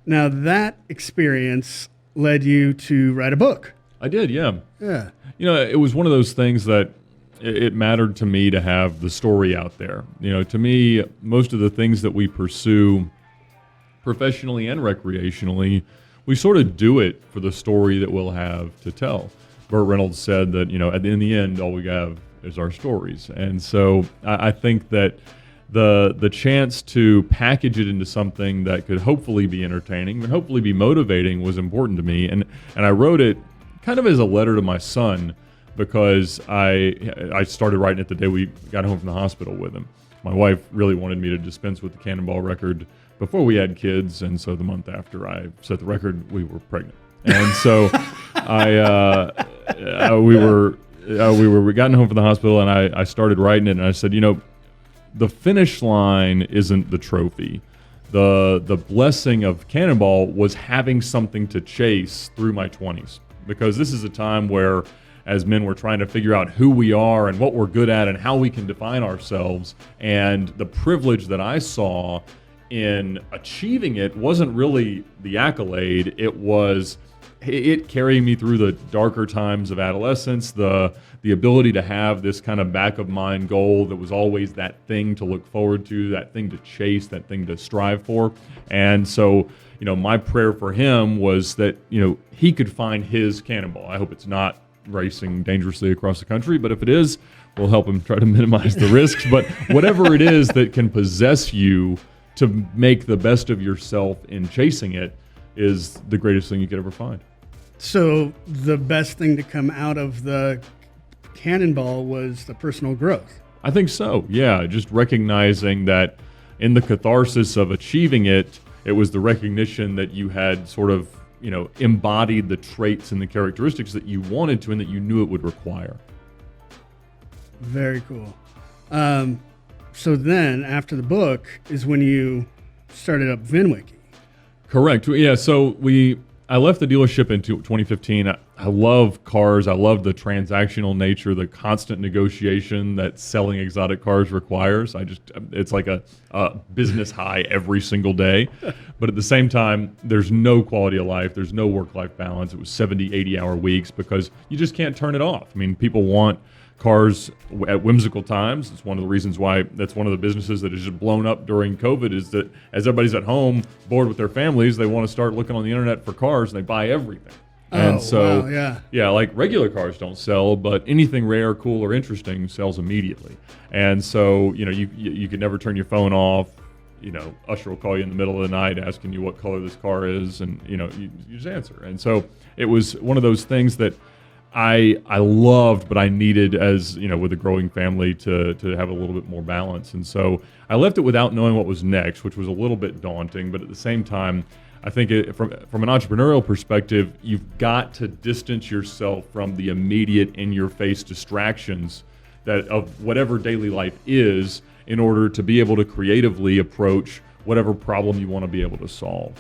Now that experience led you to write a book. I did, yeah. Yeah. It was one of those things that it mattered to me to have the story out there. To me, most of the things that we pursue professionally and recreationally, we sort of do it for the story that we'll have to tell. Burt Reynolds said that, in the end, all we have is our stories. And so I think that the chance to package it into something that could hopefully be entertaining and hopefully be motivating was important to me. And I wrote it kind of as a letter to my son, because I started writing it the day we got home from the hospital with him. My wife really wanted me to dispense with the Cannonball record before we had kids, and so the month after I set the record, we were pregnant. And so we gotten home from the hospital, and I started writing it, and I said, the finish line isn't the trophy. The blessing of Cannonball was having something to chase through my 20s, because this is a time where, as men, we're trying to figure out who we are and what we're good at and how we can define ourselves. And the privilege that I saw in achieving it wasn't really the accolade. It carried me through the darker times of adolescence, the ability to have this kind of back of mind goal that was always that thing to look forward to, that thing to chase, that thing to strive for. And so, my prayer for him was that, he could find his Cannonball. I hope it's not racing dangerously across the country, but if it is, we'll help him try to minimize the risks. But whatever it is that can possess you to make the best of yourself in chasing it is the greatest thing you could ever find. So the best thing to come out of the Cannonball was the personal growth. I think so, yeah. Just recognizing that in the catharsis of achieving it, it was the recognition that you had sort of, embodied the traits and the characteristics that you wanted to and that you knew it would require. Very cool. So then, after the book, is when you started up VinWiki. Correct. Yeah. So I left the dealership in 2015. I love cars. I love the transactional nature, the constant negotiation that selling exotic cars requires. It's like a business high every single day. But at the same time, there's no quality of life. There's no work-life balance. It was 70, 80-hour weeks because you just can't turn it off. I mean, people want cars at whimsical times. It's one of the reasons why that's one of the businesses that has just blown up during COVID, is that as everybody's at home, bored with their families, they want to start looking on the internet for cars and they buy everything. And so, wow, yeah, like regular cars don't sell, but anything rare, cool, or interesting sells immediately. And so, you can never turn your phone off. Usher will call you in the middle of the night asking you what color this car is, and, you just answer. And so it was one of those things that I loved, but I needed, as with a growing family, to have a little bit more balance. And so I left it without knowing what was next, which was a little bit daunting. But at the same time, I think from an entrepreneurial perspective, you've got to distance yourself from the immediate, in-your-face distractions that of whatever daily life is, in order to be able to creatively approach whatever problem you want to be able to solve.